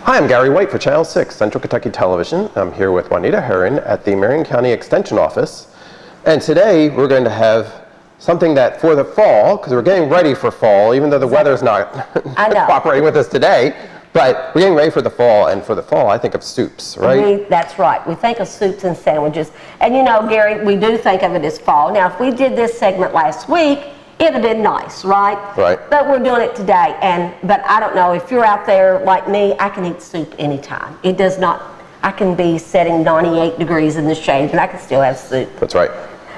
Hi, I'm Gary White for Channel 6, Central Kentucky Television. I'm here with Juanita Herron at the Marion County Extension Office. And today we're going to have something that for the fall, because we're getting ready for fall, even though the weather's not cooperating with us today, but we're getting ready for the fall, and for the fall I think of soups, right? That's right. We think of soups and sandwiches. And you know, Gary, we do think of it as fall. Now, if we did this segment last week, it'd have been nice, right? Right. But we're doing it today, but I don't know, if you're out there like me, I can eat soup anytime. It does not, I can be setting 98 degrees in the shade and I can still have soup. That's right.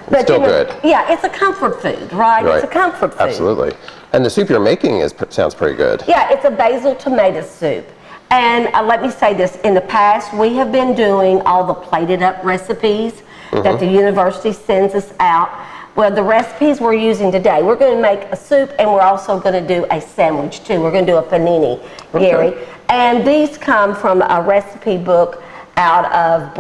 But still good. Yeah, it's a comfort food, right? It's a comfort food. Absolutely. And the soup you're making sounds pretty good. Yeah, it's a basil tomato soup. And let me say this, in the past we have been doing all the plated up recipes that the university sends us out. Well, the recipes we're using today, we're going to make a soup and we're also going to do a sandwich too. We're going to do a panini, Gary. And these come from a recipe book out of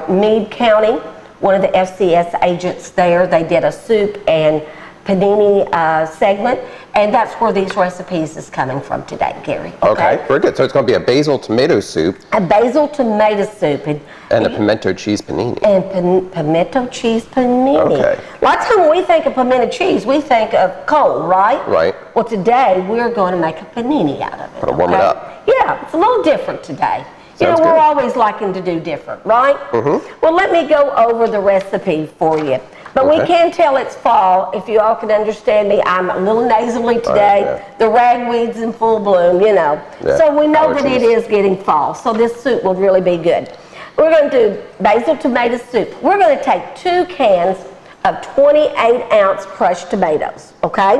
Meade County. One of the FCS agents there, they did a soup and panini segment, and that's where these recipes is coming from today, Gary. Okay, very good. So it's going to be a basil tomato soup. A basil tomato soup. And a pimento cheese panini. And pimento cheese panini. Okay. A lot of times when we think of pimento cheese, we think of cold, right? Right. Well, today we're going to make a panini out of it. Gotta warm it up. Yeah, it's a little different today. Sounds we're good. always liking to do different, right? Well, let me go over the recipe for you. But we can tell it's fall. If you all can understand me, I'm a little nasally today. The ragweed's in full bloom, you know. Yeah. So we know that it is getting fall. So this soup will really be good. We're going to do basil tomato soup. We're going to take 2 cans of 28-ounce crushed tomatoes, okay?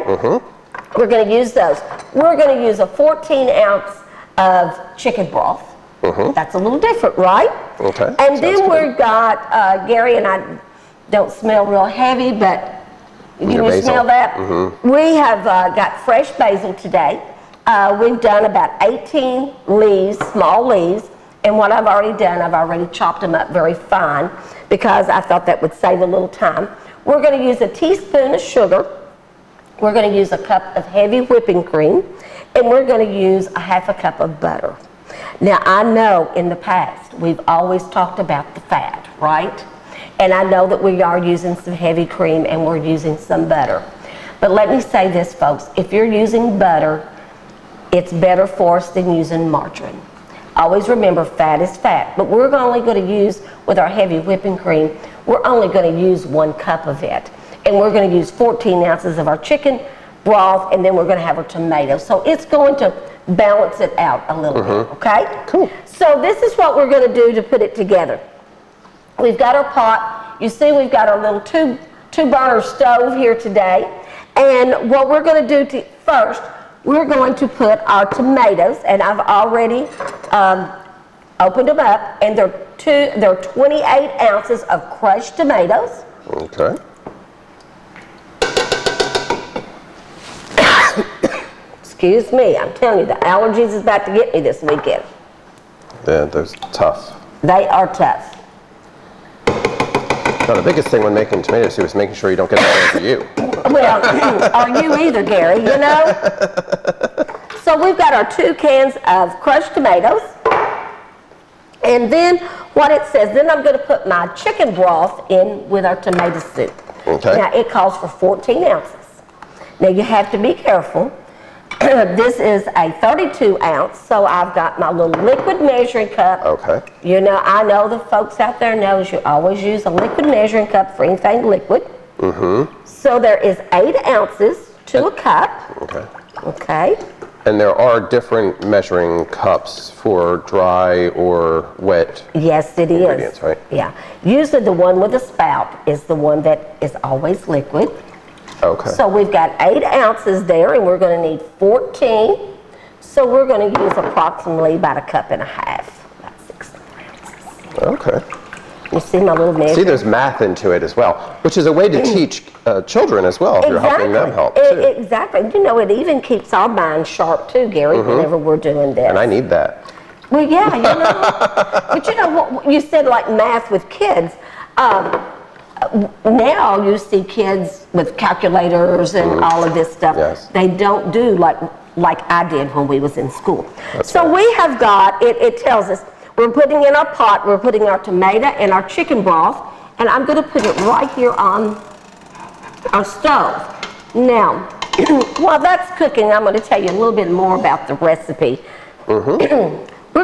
We're going to use those. We're going to use a 14-ounce of chicken broth. That's a little different, right? Okay. And then we've got, Gary, and I don't smell real heavy, but can you smell that? We have got fresh basil today. We've done about 18 leaves, small leaves, and what I've already done, I've already chopped them up very fine because I thought that would save a little time. We're going to use a teaspoon of sugar. We're going to use a cup of heavy whipping cream, and we're going to use a ½ cup of butter. Now, I know in the past we've always talked about the fat, right? And I know that we are using some heavy cream and we're using some butter. But let me say this, folks, if you're using butter, it's better for us than using margarine. Always remember, fat is fat, but we're only going to use, with our heavy whipping cream, we're only going to use 1 cup of it. And we're going to use 14 ounces of our chicken broth, and then we're going to have our tomatoes. So it's going to balance it out a little bit, okay? Cool. So this is what we're going to do to put it together. We've got our pot. You see we've got our little two-burner stove here today. And what we're going to do first, we're going to put our tomatoes, and I've already opened them up, and they're 28 ounces of crushed tomatoes. Okay. Excuse me, I'm telling you, the allergies is about to get me this weekend. Yeah, they're tough. They are tough. Now, the biggest thing when making tomato soup is making sure you don't get that over you. Well, are you either, Gary, you know? So we've got our 2 cans of crushed tomatoes. And then what it says, then I'm going to put my chicken broth in with our tomato soup. Okay. Now, it calls for 14 ounces. Now, you have to be careful. This is a 32 ounce, so I've got my little liquid measuring cup. Okay. You know, I know the folks out there knows you always use a liquid measuring cup for anything liquid. So there is 8 ounces to a cup. Okay. Okay. And there are different measuring cups for dry or wet ingredients, is. Right? Yeah. Usually the one with a spout is the one that is always liquid. Okay. So we've got 8 ounces there, and we're going to need 14. So we're going to use approximately about a cup and a half, about 16 ounces. Okay. You see my little measure? See, there's math into it as well, which is a way to teach children as well, if you're helping them help too. Exactly. You know, it even keeps our minds sharp too, Gary, whenever we're doing this. And I need that. Well, yeah, you know. But you know what you said, like math with kids. Now you see kids with calculators and all of this stuff. Yes. They don't do like like I did when we was in school. That's so right. we have got, it tells us, we're putting in our pot, we're putting our tomato and our chicken broth, and I'm going to put it right here on our stove. Now, while that's cooking, I'm going to tell you a little bit more about the recipe. We're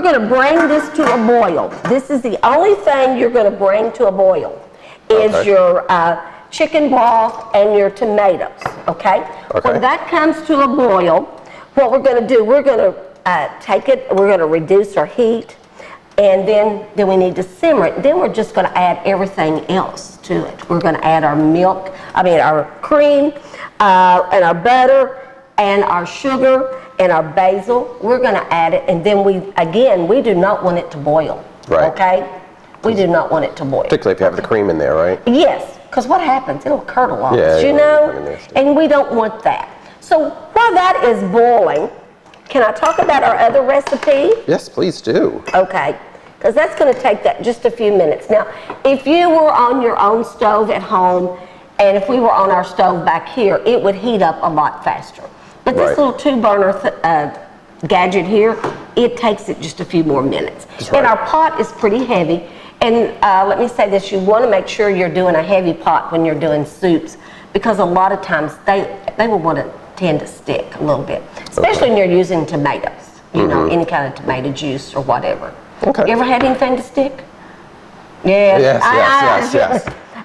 going to bring this to a boil. This is the only thing you're going to bring to a boil, is your chicken broth and your tomatoes, okay? When that comes to a boil, what we're going to do, we're going to take it, we're going to reduce our heat, and then we need to simmer it. Then we're just going to add everything else to it. We're going to add our milk, our cream, and our butter, and our sugar, and our basil. We're going to add it, and then we do not want it to boil, okay? We do not want it to boil. Particularly if you have the cream in there, right? Yes, because what happens? It'll curdle on us, you kind know? of nasty. And we don't want that. So while that is boiling, can I talk about our other recipe? Yes, please do. Okay, because that's going to take that just a few minutes. Now, if you were on your own stove at home, and if we were on our stove back here, it would heat up a lot faster. But this little 2-burner gadget here, it takes it just a few more minutes. And our pot is pretty heavy. And let me say this, you want to make sure you're doing a heavy pot when you're doing soups, because a lot of times they will want to tend to stick a little bit, especially when you're using tomatoes, you know, any kind of tomato juice or whatever. You ever had anything to stick? Yes.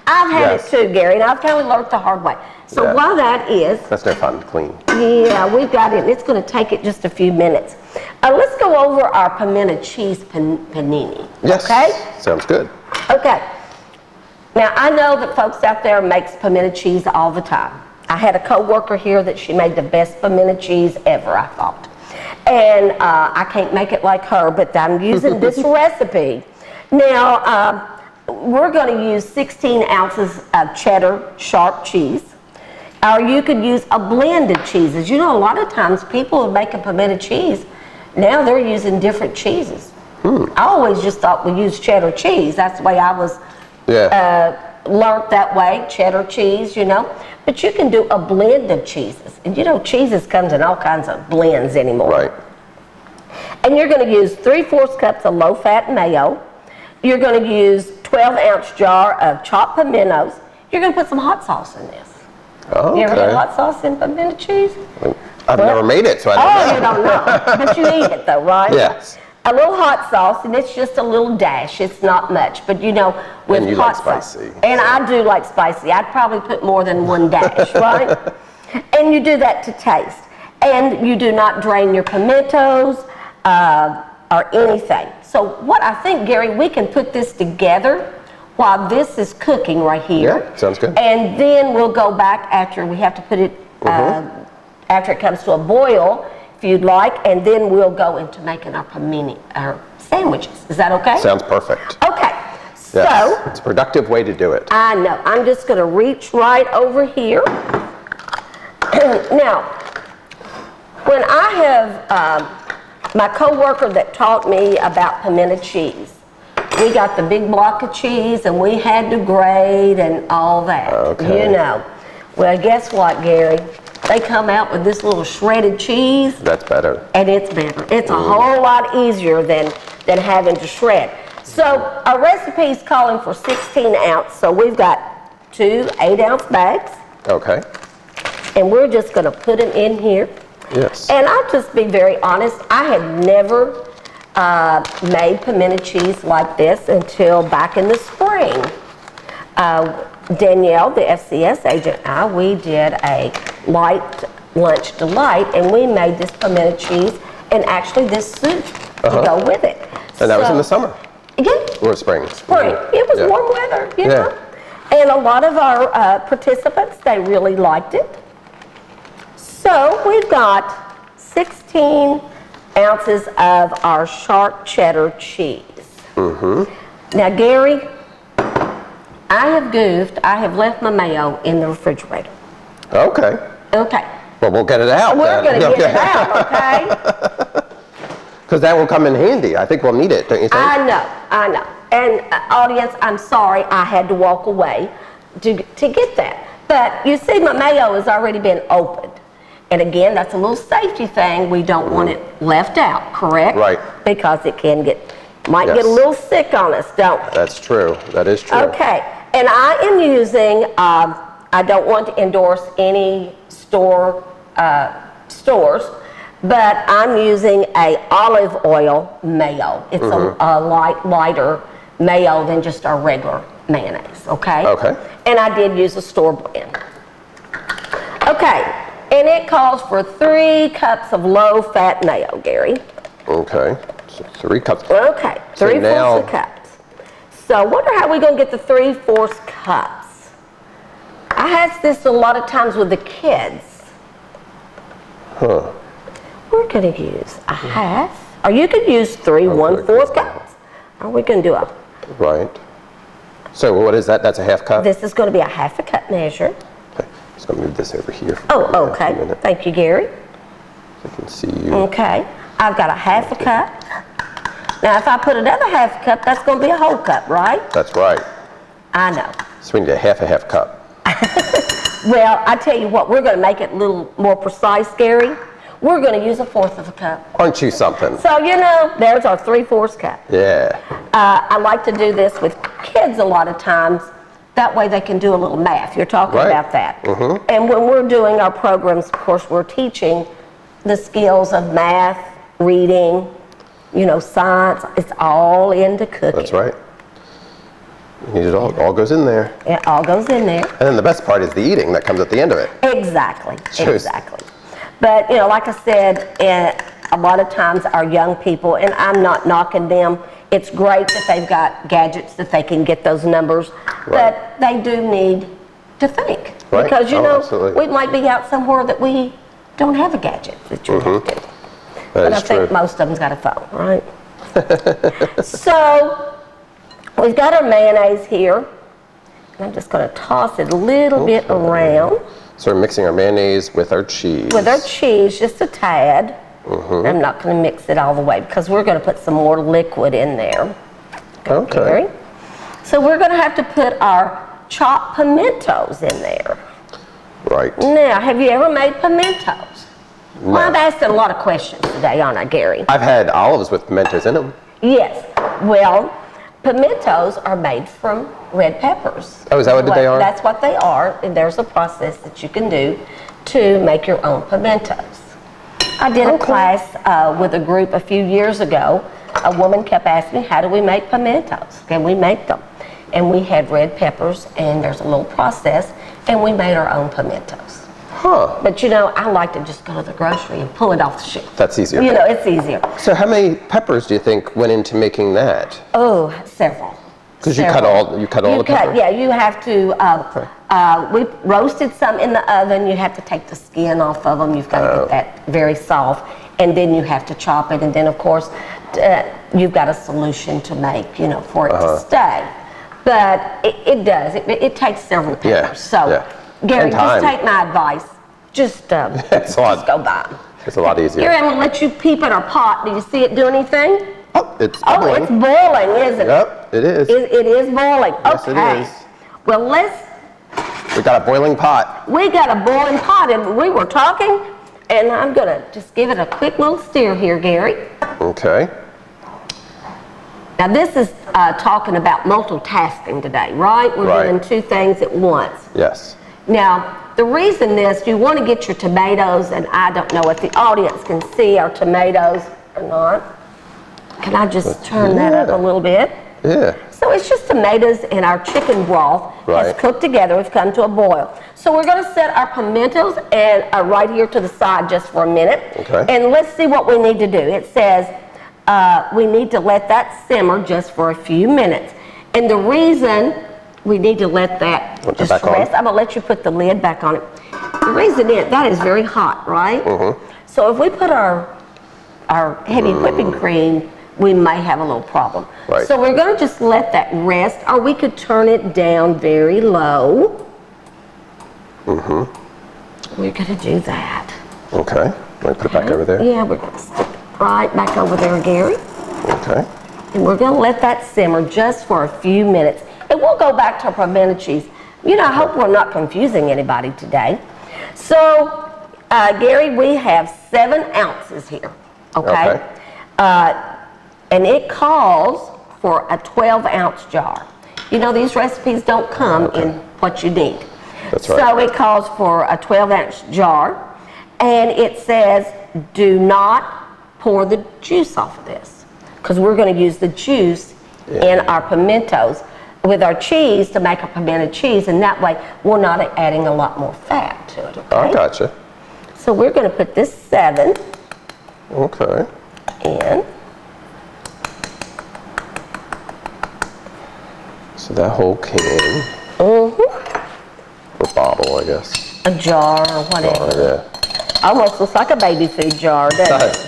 I've had it too, Gary, and I've kind of learned the hard way. So while that is... That's no fun to clean. Yeah, we've got it, and it's going to take it just a few minutes. Let's go over our pimento cheese panini. Yes, okay? Sounds good. Okay. Now, I know that folks out there makes pimento cheese all the time. I had a co-worker here that she made the best pimento cheese ever, I thought. And I can't make it like her, but I'm using this recipe. Now, we're going to use 16 ounces of cheddar sharp cheese. Or you could use a blended cheeses. You know, a lot of times people who make a pimento cheese, now they're using different cheeses. I always just thought we used cheddar cheese. That's the way I was learned that way, cheddar cheese, you know. But you can do a blend of cheeses. And you know, cheeses comes in all kinds of blends anymore. Right. And you're going to use 3/4 cups of low-fat mayo. You're going to use 12-ounce jar of chopped pimentos. You're going to put some hot sauce in this. Oh, You ever had hot sauce in pimento cheese? I've never made it, so I don't know. You don't know. But you eat it though, right? Yes. A little hot sauce, and it's just a little dash. It's not much, but you know, with And you hot like sauce. spicy. And I do like spicy. I'd probably put more than one dash, right? And you do that to taste. And you do not drain your pimentos or anything. So what I think, Gary, we can put this together while this is cooking right here. Yeah, sounds good. And then we'll go back after we have to put it, after it comes to a boil, if you'd like, and then we'll go into making our sandwiches. Is that okay? Sounds perfect. Okay. So, Yes. It's a productive way to do it. I know. I'm just going to reach right over here. Now, when I have my coworker that taught me about pimento cheese, we got the big block of cheese and we had to grade and all that. Okay. You know. Well, guess what, Gary? They come out with this little shredded cheese. That's better. And it's better. It's a whole lot easier than having to shred. So our recipe is calling for 16 ounce. So we've got 2 8-ounce bags. Okay. And we're just going to put them in here. Yes. And I'll just be very honest. I had never made pimento cheese like this until back in the spring. Danielle, the FCS agent, and I, we did a light lunch delight, and we made this pimento cheese and actually this soup to go with it. And that was in the summer? Yeah. Or spring? Spring. It was warm weather, you know. And a lot of our participants, they really liked it. So we've got 16 ounces of our sharp cheddar cheese. Now, Gary, I have goofed. I have left my mayo in the refrigerator. Okay. Okay. Well, we'll get it out. We're going to get it out, okay? Because that will come in handy. I think we'll need it, don't you think? I know. And audience, I'm sorry I had to walk away to get that. But you see, my mayo has already been opened. And again, that's a little safety thing. We don't want it left out, correct? Right. Because it can might get a little sick on us, don't it? That's true. That is true. Okay. And I am using, I don't want to endorse any stores, but I'm using a olive oil mayo. It's a lighter mayo than just our regular mayonnaise, okay? Okay. And I did use a store brand. Okay, and it calls for 3 cups of low-fat mayo, Gary. Okay, so 3 cups. Okay, 3/4 cups. So I wonder how we're going to get the 3/4 cups. I ask this a lot of times with the kids. Huh. We're going to use a half, or you could use 3 1/4 cups. Or we can do a... Right. So what is that? That's a half cup? This is going to be a 1/2 cup measure. Okay. Just going to move this over here. Oh, okay. Thank you, Gary. So I can see you. Okay. I've got a 1/2 cup. Now, if I put another 1/2 cup, that's going to be a whole cup, right? That's right. I know. So we need a half cup. Well, I tell you what, we're going to make it a little more precise, Gary. We're going to use a 1/4 cup. Aren't you something? So, you know, there's our 3/4 cup. Yeah. I like to do this with kids a lot of times. That way they can do a little math. You're talking about that. And when we're doing our programs, of course, we're teaching the skills of math, reading, you know, science. It's all into cooking. That's right. You need it all. It all goes in there. It all goes in there. And then the best part is the eating that comes at the end of it. Exactly. True. Exactly. But, you know, like I said, a lot of times our young people, and I'm not knocking them, it's great that they've got gadgets that they can get those numbers, but they do need to think. Right. Because, you know, absolutely. we might be out somewhere that we don't have a gadget that you have to. But I think most of them's got a phone, right? So, we've got our mayonnaise here. I'm just going to toss it a little bit around. So we're mixing our mayonnaise with our cheese. With our cheese, just a tad. I'm not going to mix it all the way because we're going to put some more liquid in there. Okay. So we're going to have to put our chopped pimentos in there. Right. Now, have you ever made pimentos? No. Well, I've asked a lot of questions today, aren't I, Gary? I've had olives with pimentos in them. Yes. Well, pimentos are made from red peppers. Oh, is that what they are? That's what they are, and there's a process that you can do to make your own pimentos. I did a class with a group a few years ago. A woman kept asking me, how do we make pimentos? Can we make them? And we had red peppers, and there's a little process, and we made our own pimentos. Huh. But you know, I like to just go to the grocery and pull it off the shelf. That's easier. You know, it's easier. So how many peppers do you think went into making that? Oh, several. Because you cut all the pepper? Yeah, you have to, we roasted some in the oven. You have to take the skin off of them. You've got to get that very soft. And then you have to chop it. And then, of course, you've got a solution to make, you know, for it to stay. But it does. It takes several peppers. Yeah. So, Gary, just take my advice. Just go by 'em. It's a lot easier. Gary, I'm going to let you peep at our pot. Do you see it do anything? Oh, it's bubbling. Oh, it's boiling, isn't it? Yep, it is. It is boiling. Yes, okay. it is. Well, We got a boiling pot. we got a boiling pot, and we were talking, and I'm going to just give it a quick little stir here, Gary. Okay. Now, this is talking about multitasking today, right? We're doing 2 things at once. Yes. Now, the reason you want to get your tomatoes, and I don't know if the audience can see our tomatoes or not. Can I just turn that up a little bit? Yeah. So it's just tomatoes and our chicken broth has cooked together. It's come to a boil. So we're going to set our pimentos and right here to the side just for a minute. Okay. And let's see what we need to do. It says we need to let that simmer just for a few minutes. And the reason we need to let that just rest, I'm going to let you put the lid back on it. The reason is that is very hot, right? So if we put our heavy whipping cream, we may have a little problem. Right. So we're going to just let that rest, or we could turn it down very low. We're going to do that. Okay. Let me put it back over there. Yeah, we're going to stick it right back over there, Gary. Okay. And we're going to let that simmer just for a few minutes. And we'll go back to our pimento cheese. You know, I hope we're not confusing anybody today. So Gary, we have 7 ounces here, okay? And it calls for a 12-ounce jar. You know, these recipes don't come in what you need. That's right. So it calls for a 12-ounce jar, and it says, do not pour the juice off of this, because we're going to use the juice in our pimentos with our cheese to make a pimento cheese, and that way we're not adding a lot more fat to it, okay? I gotcha. So we're going to put this 7 in. So that whole can, or bottle, I guess. A jar or whatever. Almost looks like a baby food jar, doesn't it?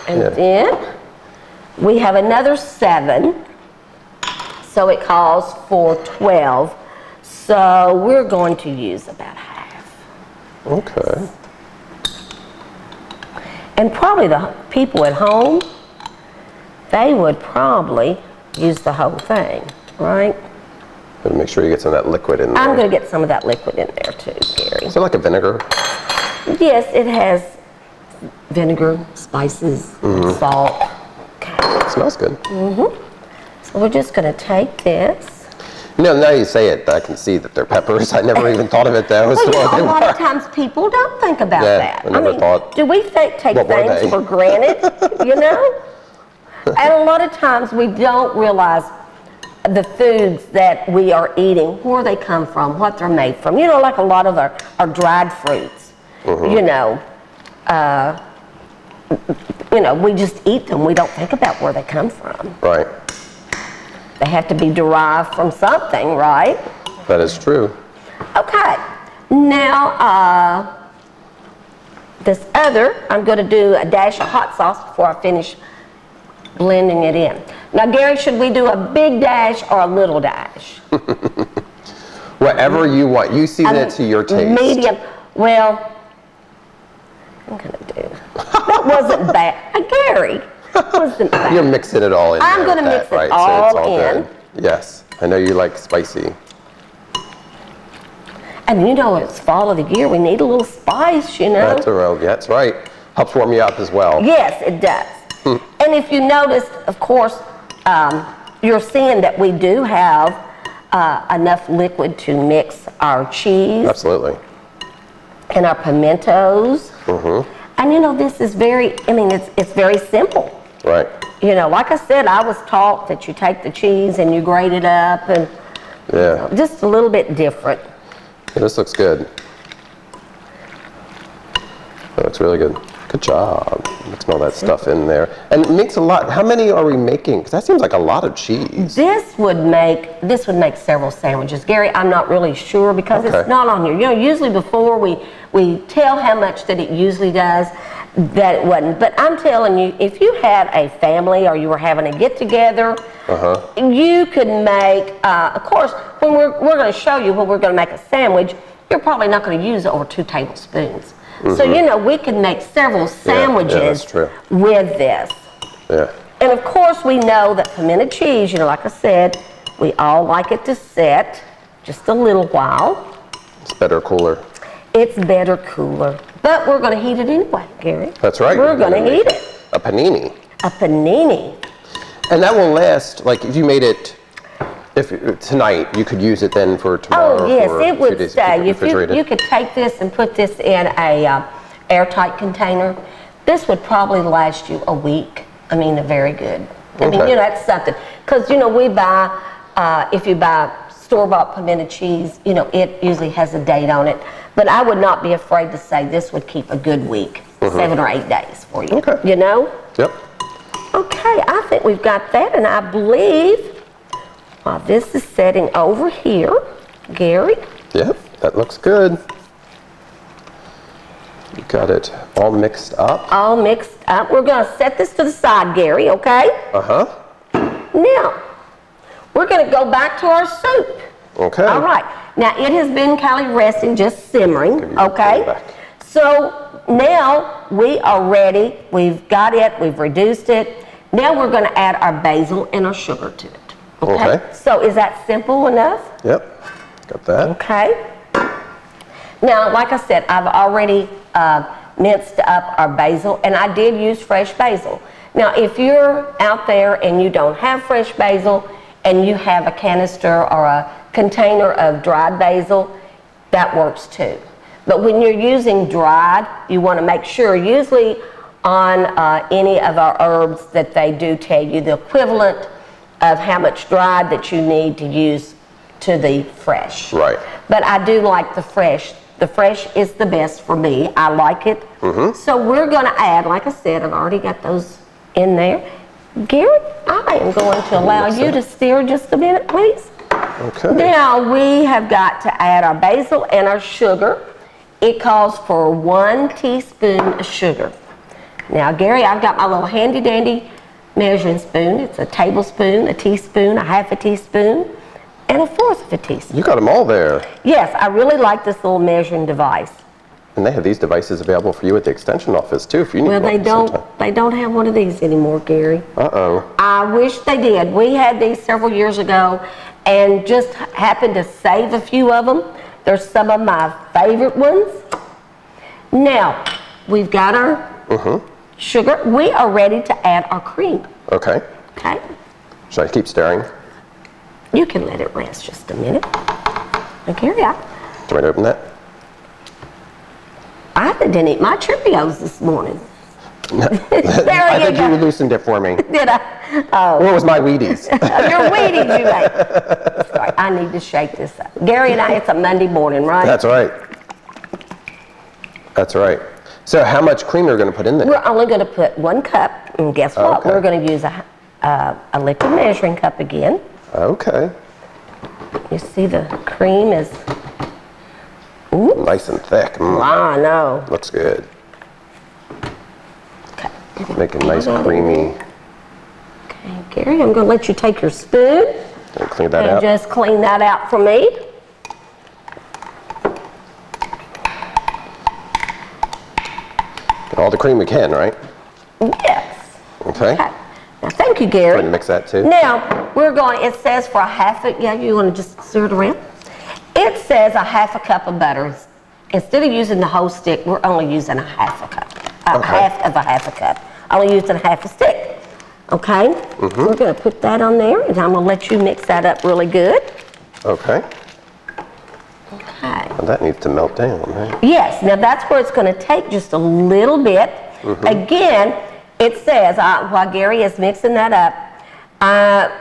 And then we have another 7, so it calls for 12. So we're going to use about half. Okay. And probably the people at home, they would probably use the whole thing, right? Gotta make sure you get some of that liquid in there. I'm going to get some of that liquid in there too, Gary. Is it like a vinegar? Yes, it has vinegar, spices, salt. Okay. It smells good. So we're just going to take this. You know, now you say it, I can see that they're peppers. I never even thought of it that was Well, you what know, they a lot were. of times people don't think about that. I never thought. Do we take What were things they? for granted, you know? And a lot of times we don't realize the foods that we are eating, where they come from, what they're made from. You know, like a lot of our dried fruits, you know, we just eat them. We don't think about where they come from. Right. They have to be derived from something, right? That is true. Okay, now this other, I'm going to do a dash of hot sauce before I finish blending it in. Now, Gary, should we do a big dash or a little dash? Whatever you want. You season it to your taste. Medium. Well, I'm going to do. That wasn't bad. Gary, that wasn't bad. You're mixing it all in. I'm there going to with mix that, it right? all So it's all in. good. Yes, I know you like spicy. And you know, it's fall of the year. We need a little spice, you know. That's right. Helps warm you up as well. Yes, it does. And if you notice, of course, you're seeing that we do have enough liquid to mix our cheese. Absolutely. And our pimentos. And you know, this is very, it's very simple. Right. You know, like I said, I was taught that you take the cheese and you grate it up, and just a little bit different. Yeah, this looks good. That looks really good. Good job. Mixing all that stuff in there. And it makes a lot. How many are we making? Because that seems like a lot of cheese. This would make several sandwiches. Gary, I'm not really sure because it's not on here. You know, usually before we tell how much that it usually does, that it wasn't. But I'm telling you, if you had a family or you were having a get-together, you could make, of course, when we're going to show you when we're going to make a sandwich, you're probably not going to use over 2 tablespoons. So, you know, we can make several sandwiches with this. Yeah. And of course, we know that pimento cheese, you know, like I said, we all like it to set just a little while. It's better cooler. It's better cooler. But we're going to heat it anyway, Gary. That's right. We're going to heat it. A panini. A panini. And that will last, like if you made it, tonight, you could use it then for tomorrow. Oh, yes, it would days stay. If refrigerated. you could take this and put this in a airtight container, this would probably last you a week. I mean, very good. I mean, you know, that's something. Because, you know, we buy, if you buy store-bought pimento cheese, you know, it usually has a date on it. But I would not be afraid to say this would keep a good week, 7 or 8 days for you. Okay. You know? Yep. Okay, I think we've got that, and I believe while this is setting over here, Gary. Yep, that looks good. You got it all mixed up. All mixed up. We're going to set this to the side, Gary, okay? Now, we're going to go back to our soup. Okay. All right. Now, it has been kind of resting, just simmering, okay? So, now we are ready. We've got it. We've reduced it. Now, we're going to add our basil and our sugar to it. Okay. So, is that simple enough? Yep. Got that. Okay. Now, like I said, I've already minced up our basil, and I did use fresh basil. Now, if you're out there and you don't have fresh basil, and you have a canister or a container of dried basil, that works too. But when you're using dried, you want to make sure, usually on any of our herbs, that they do tell you the equivalent of how much dried that you need to use to the fresh. Right. But I do like the fresh. The fresh is the best for me. I like it. So we're going to add, like I said, I've already got those in there. Gary, I am going to allow you to stir just a minute, please. Okay. Now we have got to add our basil and our sugar. It calls for 1 teaspoon of sugar. Now, Gary, I've got my little handy dandy measuring spoon. It's a tablespoon, a teaspoon, a half a teaspoon, and a fourth of a teaspoon. You got them all there. Yes, I really like this little measuring device. And they have these devices available for you at the extension office too, if you need Well, one. they don't have one of these anymore, Gary. Uh-oh. I wish they did. We had these several years ago and just happened to save a few of them. They're some of my favorite ones. Now, we've got our sugar. We are ready to add our cream. Okay. Okay? Should I keep stirring? You can let it rest just a minute. Now, Gary, Do you want me to open that? I didn't eat my Cheerios this morning. I There you think you go. loosened it for me. Did I? Oh. Or it was my Wheaties? Your Wheaties you made. Sorry, I need to shake this up. Gary and I, it's a Monday morning, right? That's right. That's right. So how much cream are you going to put in there? We're only going to put 1 cup, and guess what? Okay. We're going to use a liquid measuring cup again. Okay. You see the cream is, Nice and thick. I know. Looks good. Okay. Make a nice creamy. Okay, Gary, I'm going to let you take your spoon And clean that and out. just clean that out for me. Get all the cream we can, right? Yes. Okay. Okay. Now, thank you, Gary. Going to mix that too. Now, we're going, it says for a half a, yeah, you want to just stir it around? It says a half a cup of butter. Instead of using the whole stick, we're only using a half a cup. Half a cup. Only using half a stick. Okay? We're going to put that on there, and I'm going to let you mix that up really good. Okay. Okay. Well, that needs to melt down, right? Yes, now that's where it's going to take just a little bit. Again, it says, while Gary is mixing that up,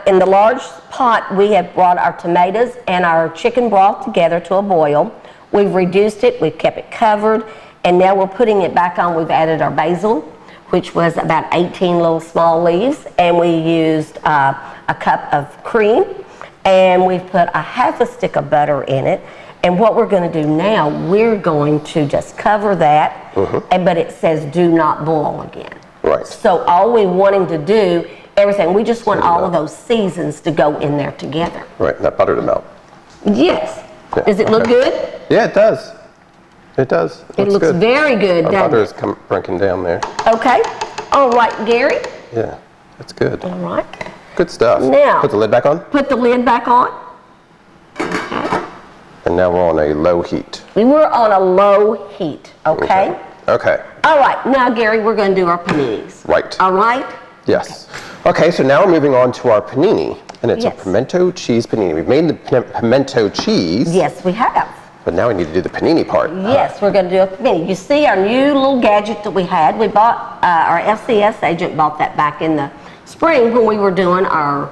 in the large pot we have brought our tomatoes and our chicken broth together to a boil. We've reduced it, we've kept it covered, and now we're putting it back on. We've added our basil, which was about 18 little small leaves, and we used a cup of cream, and we've put a half a stick of butter in it. And what we're going to do now, we're going to just cover that, but it says do not boil again. Right. So all we're wanting to do, everything, we just want all of those seasons to go in there together. Right, that butter to melt. Yes. Yeah, Does it look good? Yeah, it does. It does. It looks good. very good, Our doesn't butter it? is breaking down there. Okay. All right, Gary. Yeah, that's good. All right. Good stuff. Now- Put the lid back on. Put the lid back on. And now we're on a low heat. We were on a low heat, okay? Okay. All right, now Gary, we're going to do our paninis. Right. All right? Yes. Okay, so now we're moving on to our panini. And it's Yes. a pimento cheese panini. We've made the pimento cheese, Yes, we have. but now we need to do the panini part. Yes, we're going to do a panini. You see our new little gadget that we had. We bought, our FCS agent bought that back in the spring when we were doing our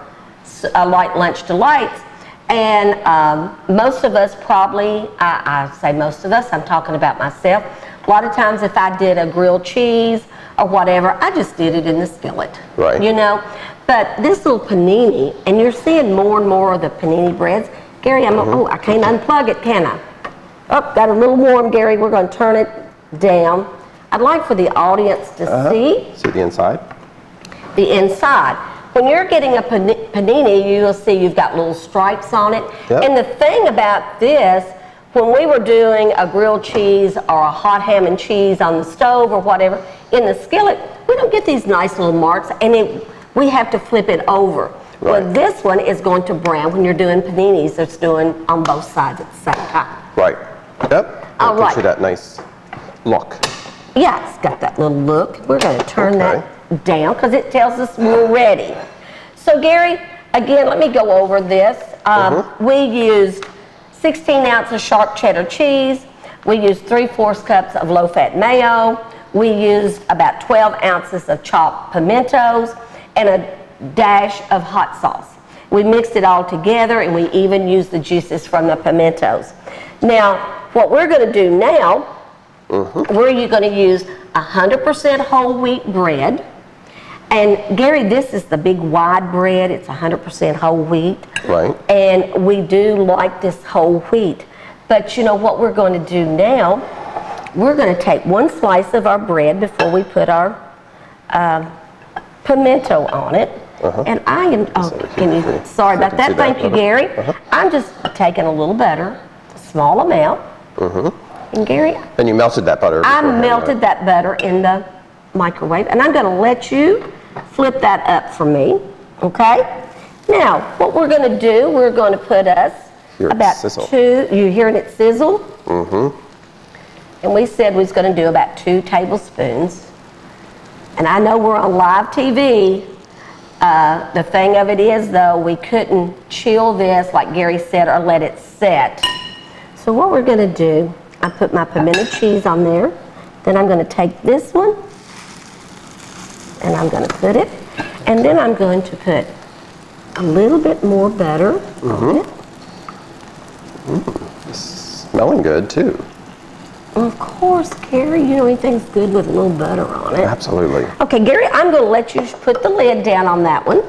light lunch delights. And most of us probably, I say most of us, I'm talking about myself. A lot of times if I did a grilled cheese or whatever, I just did it in the skillet. Right. You know? But this little panini, and you're seeing more and more of the panini breads. Gary, oh, I can't unplug it, can I? Oh, got a little warm, Gary. We're going to turn it down. I'd like for the audience to see See the inside? the inside. When you're getting a panini, you'll see you've got little stripes on it. Yep. And the thing about this, when we were doing a grilled cheese or a hot ham and cheese on the stove or whatever, in the skillet, we don't get these nice little marks, and we have to flip it over. Right. Well, this one is going to brown when you're doing paninis. It's doing on both sides at the same time. Right. Yep. All It right. gives you that nice look. Yeah, it's got that little look. We're going to turn that down because it tells us we're ready. So Gary, again, let me go over this. We used 16 ounces sharp cheddar cheese. We used 3/4 cups of low-fat mayo. We used about 12 ounces of chopped pimentos and a dash of hot sauce. We mixed it all together, and we even used the juices from the pimentos. Now, what we're going to do now, we're going to use 100% whole wheat bread. And Gary, this is the big wide bread. It's 100% whole wheat. Right. And we do like this whole wheat. But you know what we're going to do now? We're going to take one slice of our bread before we put our pimento on it. And I am, sorry about that. Thank you, Gary. I'm just taking a little butter, a small amount. And Gary, And you melted that butter. I melted that butter in the microwave, and I'm going to let you flip that up for me, okay? Now, what we're going to do, we're going to put us about you hearing it sizzle? And we said we was going to do about 2 tablespoons. And I know we're on live TV. The thing of it is, though, we couldn't chill this, like Gary said, or let it set. So what we're going to do, I put my pimento cheese on there. Then I'm going to take this one, and I'm going to put it. And then I'm going to put a little bit more butter on it. It's smelling good, too. Of course, Gary, you know anything's good with a little butter on it. Absolutely. Okay, Gary, I'm going to let you put the lid down on that one.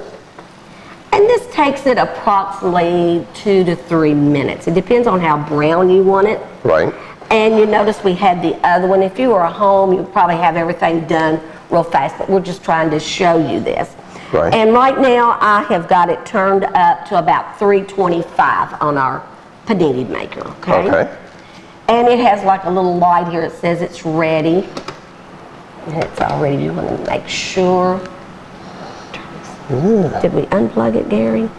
And this takes it approximately 2 to 3 minutes. It depends on how brown you want it. Right. And you notice we had the other one. If you were at home, you'd probably have everything done real fast, but we're just trying to show you this. Right. And right now, I have got it turned up to about 325 on our panini maker, okay? And it has like a little light here. It says it's ready. And it's already, you want to make sure. Did we unplug it, Gary?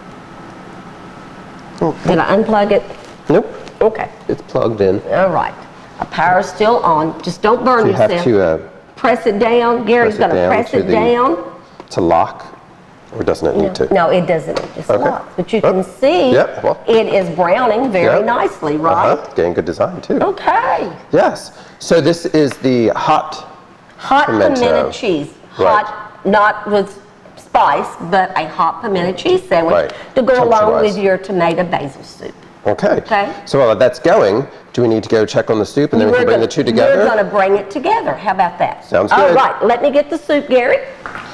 Did I unplug it? Nope. Okay. It's plugged in. All right. Our power's still on. Just don't burn yourself. You have to press it down. Gary's going to press it down. To lock, or doesn't it need to? No, it doesn't. It just locks. But you can see it is browning very nicely, right? Getting good design, too. Okay. Yes. So this is the hot pimento cheese. Hot, not with spice, but a hot pimento cheese sandwich to go along with your tomato basil soup. Okay. So while that's going, do we need to go check on the soup and then we can bring the two together? We're going to bring it together. How about that? Sounds good. All right. Let me get the soup, Gary.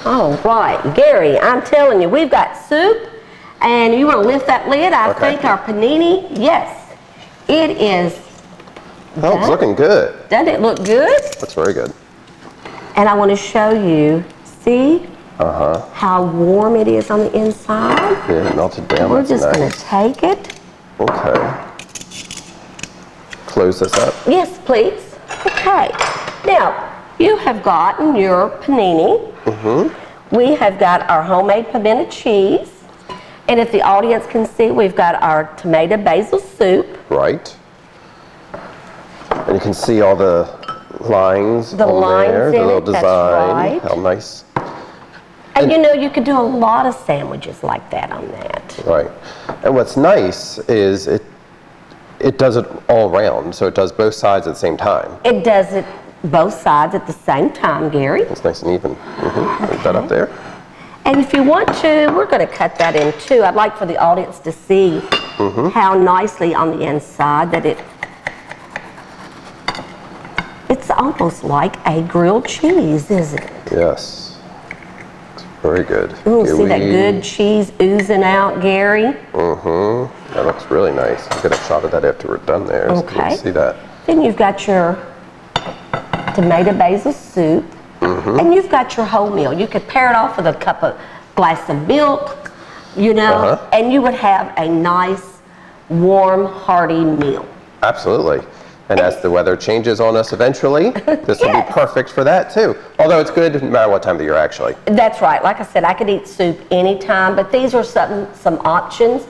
All right. Gary, I'm telling you, we've got soup. And you want to lift that lid? I think our panini, yes, it is. Oh, it's looking good. Doesn't it look good? Looks very good. And I want to show you, see how warm it is on the inside? Yeah, it melted down. We're just going to take it. Okay. Close this up. Yes, please. Okay. Now, you have gotten your panini. We have got our homemade pimento cheese. And if the audience can see, we've got our tomato basil soup. Right. And you can see all the lines the on lines there, in the little it, design. that's right. How nice. And you know, you could do a lot of sandwiches like that on that. Right. And what's nice is it does it all round, so it does both sides at the same time. It does it both sides at the same time, Gary. It's nice and even. Put that up there. And if you want to, we're going to cut that in two. I'd like for the audience to see how nicely on the inside that it's almost like a grilled cheese, isn't it? Yes. It's very good. Ooh, see that good cheese oozing out, Gary? That looks really nice. I'll get a shot of that after we're done there. So you can see that. Then you've got your tomato basil soup. And you've got your whole meal. You could pair it off with a glass of milk, you know, and you would have a nice, warm, hearty meal. Absolutely. And as the weather changes on us eventually, this will be Yes. perfect for that too. Although it's good no matter what time of the year, actually. That's right. Like I said, I could eat soup anytime, but these are some options.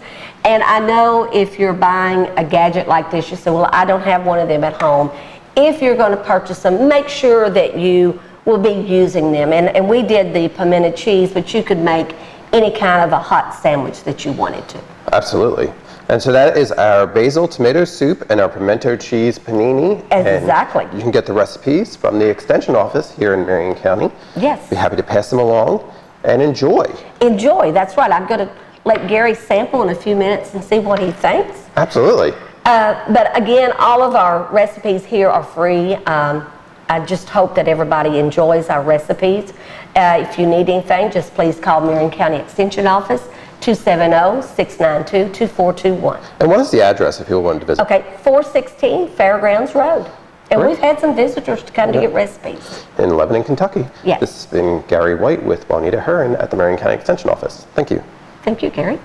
And I know if you're buying a gadget like this, you say, well, I don't have one of them at home. If you're going to purchase them, make sure that you will be using them. And we did the pimento cheese, but you could make any kind of a hot sandwich that you wanted to. Absolutely. And so that is our basil tomato soup and our pimento cheese panini. Exactly. And you can get the recipes from the Extension office here in Marion County. Yes. Be happy to pass them along and enjoy. Enjoy, that's right. I'm going to let Gary sample in a few minutes and see what he thinks. Absolutely. But again, all of our recipes here are free. I just hope that everybody enjoys our recipes. If you need anything, just please call Marion County Extension Office, 270-692-2421. And what is the address if people wanted to visit? Okay, 416 Fairgrounds Road. And Great. we've had some visitors to come to get recipes. In Lebanon, Kentucky. Yes. This has been Gary White with Juanita Heron at the Marion County Extension Office. Thank you. Thank you, Gary.